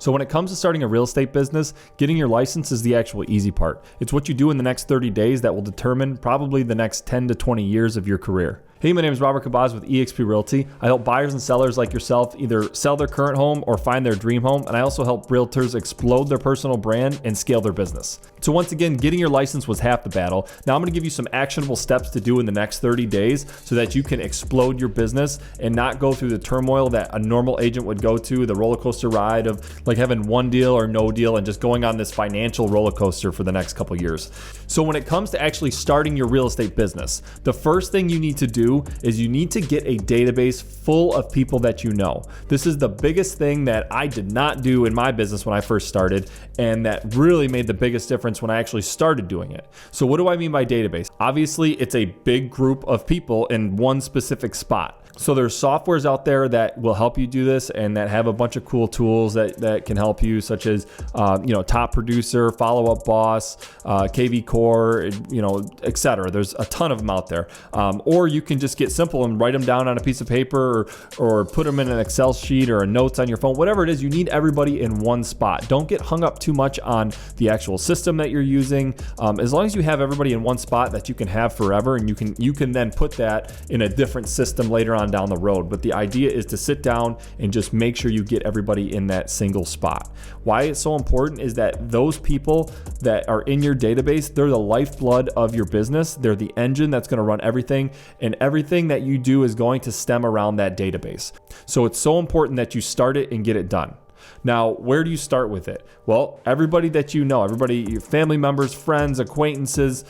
So when it comes to starting a real estate business, getting your license is the actual easy part. It's what you do in the next 30 days that will determine probably the next 10 to 20 years of your career. Hey, my name is Robert Khabbaz with eXp Realty. I help buyers and sellers like yourself either sell their current home or find their dream home, and I also help realtors explode their personal brand and scale their business. So once again, getting your license was half the battle. Now I'm gonna give you some actionable steps to do in the next 30 days so that you can explode your business and not go through the turmoil that a normal agent would go to, the roller coaster ride of like having one deal or no deal and just going on this financial roller coaster for the next couple years. So when it comes to actually starting your real estate business, the first thing you need to do is you need to get a database full of people that you know. This is the biggest thing that I did not do in my business when I first started, and that really made the biggest difference when I actually started doing it. So what do I mean by database? Obviously, it's a big group of people in one specific spot. So there's softwares out there that will help you do this and that have a bunch of cool tools that can help you, such as Top Producer, Follow Up Boss, KV Core, etc. There's a ton of them out there. Or you can just get simple and write them down on a piece of paper or put them in an Excel sheet or a notes on your phone. Whatever it is, you need everybody in one spot. Don't get hung up too much on the actual system that you're using. As long as you have everybody in one spot that you can have forever, and you can then put that in a different system later on down the road. But the idea is to sit down and just make sure you get everybody in that single spot. Why it's so important is that those people that are in your database, they're the lifeblood of your business. They're the engine that's going to run everything, and everything that you do is going to stem around that database. So it's so important that you start it and get it done. Now, where do you start with it? Well, everybody that you know, your family members, friends, acquaintances,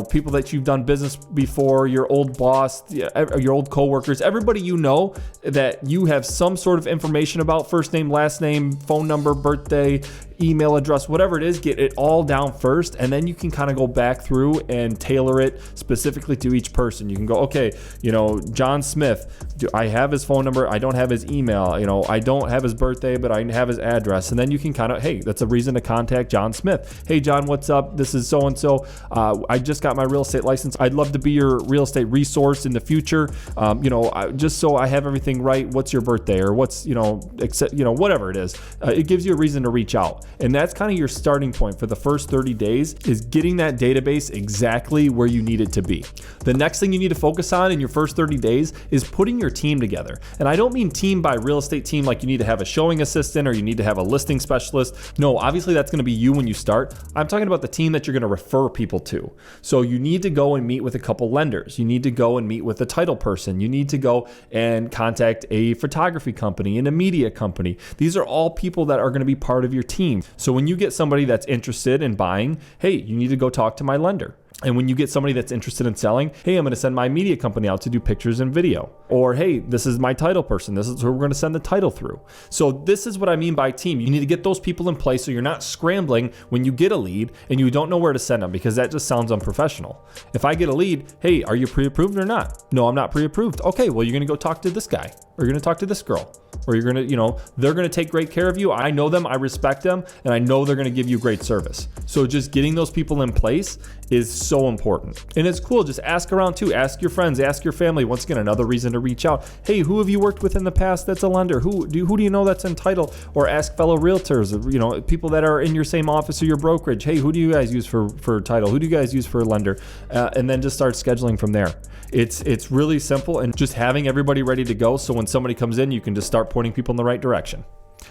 people that you've done business before, your old boss, your old coworkers, everybody you know that you have some sort of information about, first name, last name, phone number, birthday, email address, whatever it is, get it all down first, and then you can kind of go back through and tailor it specifically to each person. You can go, okay, John Smith, do I have his phone number? I don't have his email. I don't have his birthday, but I have his address. And then you can kind of, hey, that's a reason to contact John Smith. Hey, John, what's up? This is so-and-so. I just got my real estate license. I'd love to be your real estate resource in the future. Just so I have everything right. What's your birthday? Or what's, whatever it is. It gives you a reason to reach out. And that's kind of your starting point for the first 30 days, is getting that database exactly where you need it to be. The next thing you need to focus on in your first 30 days is putting your team together. And I don't mean team by real estate team like you need to have a showing assistant or you need to have a listing specialist. No, obviously that's going to be you when you start. I'm talking about the team that you're going to refer people to. So you need to go and meet with a couple lenders. You need to go and meet with a title person. You need to go and contact a photography company and a media company. These are all people that are going to be part of your team. So when you get somebody that's interested in buying, hey, you need to go talk to my lender. And when you get somebody that's interested in selling, hey, I'm going to send my media company out to do pictures and video. Or, hey, this is my title person. This is who we're going to send the title through. So this is what I mean by team. You need to get those people in place so you're not scrambling when you get a lead and you don't know where to send them, because that just sounds unprofessional. If I get a lead, hey, are you pre-approved or not? No, I'm not pre-approved. Okay, well, you're going to go talk to this guy, or you're going to talk to this girl, or you're going to, they're going to take great care of you. I know them, I respect them, and I know they're going to give you great service. So just getting those people in place is so important. And it's cool. Just ask around too. Ask your friends, ask your family. Once again, another reason to reach out. Hey, who have you worked with in the past that's a lender? Who do you know that's in title? Or ask fellow realtors, people that are in your same office or your brokerage. Hey, who do you guys use for title? Who do you guys use for a lender? And then just start scheduling from there. It's really simple, and just having everybody ready to go. So when somebody comes in, you can just start pointing people in the right direction.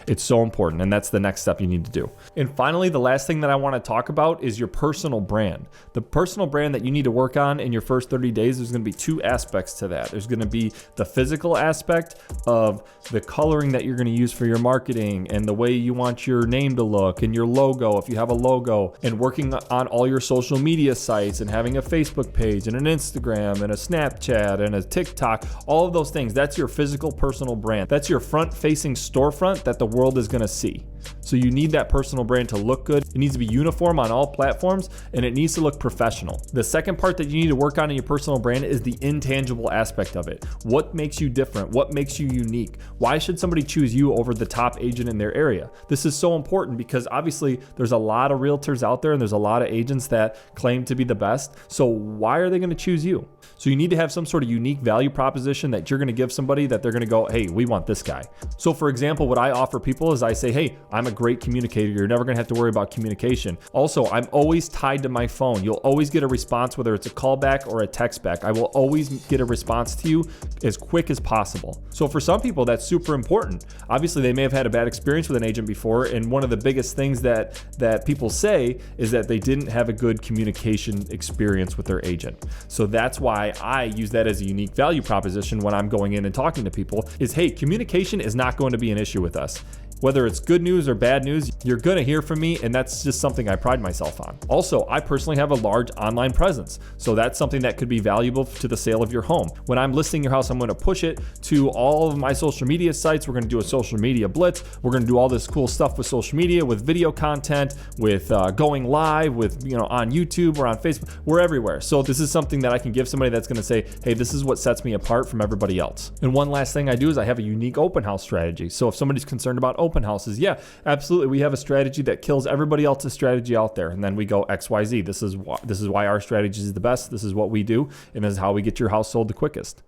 It's so important, and that's the next step you need to do. And finally, the last thing that I want to talk about is your personal brand. The personal brand that you need to work on in your first 30 days, there's going to be two aspects to that. There's going to be the physical aspect of the coloring that you're going to use for your marketing and the way you want your name to look and your logo, if you have a logo, and working on all your social media sites and having a Facebook page and an Instagram and a Snapchat and a TikTok, all of those things. That's your physical personal brand. That's your front-facing storefront that the world is going to see. So you need that personal brand to look good. It needs to be uniform on all platforms, and it needs to look professional. The second part that you need to work on in your personal brand is the intangible aspect of it. What makes you different? What makes you unique? Why should somebody choose you over the top agent in their area? This is so important because obviously there's a lot of realtors out there and there's a lot of agents that claim to be the best. So why are they going to choose you? So you need to have some sort of unique value proposition that you're going to give somebody that they're going to go, hey, we want this guy. So for example, what I offer offer people is I say, hey, I'm a great communicator. You're never gonna have to worry about communication. Also, I'm always tied to my phone. You'll always get a response, whether it's a call back or a text back. I will always get a response to you as quick as possible. So for some people, that's super important. Obviously, they may have had a bad experience with an agent before, and one of the biggest things that people say is that they didn't have a good communication experience with their agent. So that's why I use that as a unique value proposition when I'm going in and talking to people is, hey, communication is not going to be an issue with us. Whether it's good news or bad news, you're gonna hear from me, and that's just something I pride myself on. Also, I personally have a large online presence, so that's something that could be valuable to the sale of your home. When I'm listing your house, I'm gonna push it to all of my social media sites. We're gonna do a social media blitz. We're gonna do all this cool stuff with social media, with video content, with going live, with on YouTube or on Facebook. We're everywhere. So this is something that I can give somebody that's gonna say, hey, this is what sets me apart from everybody else. And one last thing I do is I have a unique open house strategy. So if somebody's concerned about open houses, yeah, absolutely. We have a strategy that kills everybody else's strategy out there. And then we go XYZ. This is why our strategy is the best. This is what we do. And this is how we get your house sold the quickest.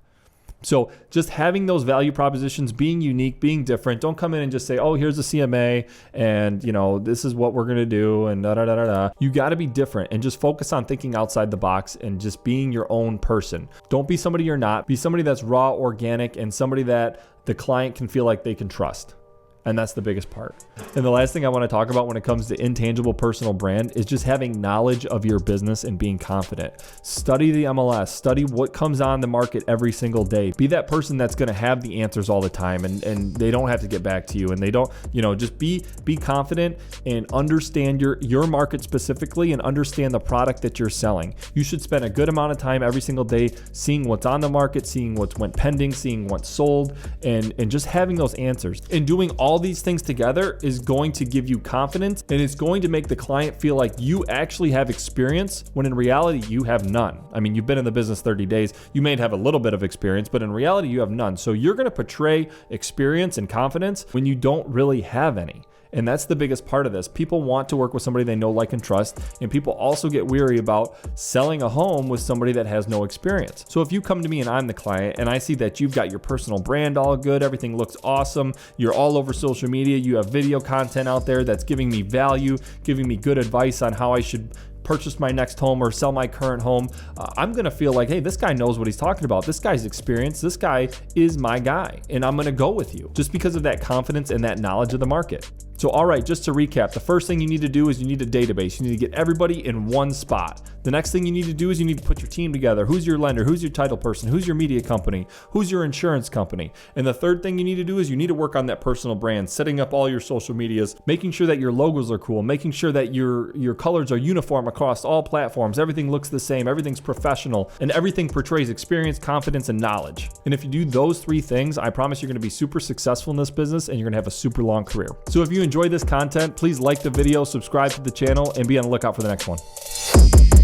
So just having those value propositions, being unique, being different. Don't come in and just say, oh, here's a CMA and this is what we're going to do and da da da da da. You got to be different and just focus on thinking outside the box and just being your own person. Don't be somebody you're not. Be somebody that's raw, organic, and somebody that the client can feel like they can trust. And that's the biggest part. And the last thing I want to talk about when it comes to intangible personal brand is just having knowledge of your business and being confident. Study the MLS, study what comes on the market every single day. Be that person that's going to have the answers all the time and they don't have to get back to you, and they don't, just be confident and understand your market specifically and understand the product that you're selling. You should spend a good amount of time every single day seeing what's on the market, seeing what's went pending, seeing what's sold, and just having those answers. And doing all these things together is going to give you confidence, and it's going to make the client feel like you actually have experience when in reality you have none. I mean, you've been in the business 30 days. You may have a little bit of experience, but in reality you have none. So you're going to portray experience and confidence when you don't really have any. And that's the biggest part of this. People want to work with somebody they know, like, and trust. And people also get weary about selling a home with somebody that has no experience. So if you come to me and I'm the client and I see that you've got your personal brand all good, everything looks awesome, you're all over social media, you have video content out there that's giving me value, giving me good advice on how I should purchase my next home or sell my current home, I'm gonna feel like, hey, this guy knows what he's talking about. This guy's experienced. This guy is my guy, and I'm gonna go with you just because of that confidence and that knowledge of the market. So, all right, just to recap, the first thing you need to do is you need a database. You need to get everybody in one spot. The next thing you need to do is you need to put your team together. Who's your lender? Who's your title person? Who's your media company? Who's your insurance company? And the third thing you need to do is you need to work on that personal brand, setting up all your social medias, making sure that your logos are cool, making sure that your colors are uniform across all platforms. Everything looks the same, everything's professional, and everything portrays experience, confidence, and knowledge. And if you do those three things, I promise you're gonna be super successful in this business and you're gonna have a super long career. So if you enjoy this content, please like the video, subscribe to the channel, and be on the lookout for the next one.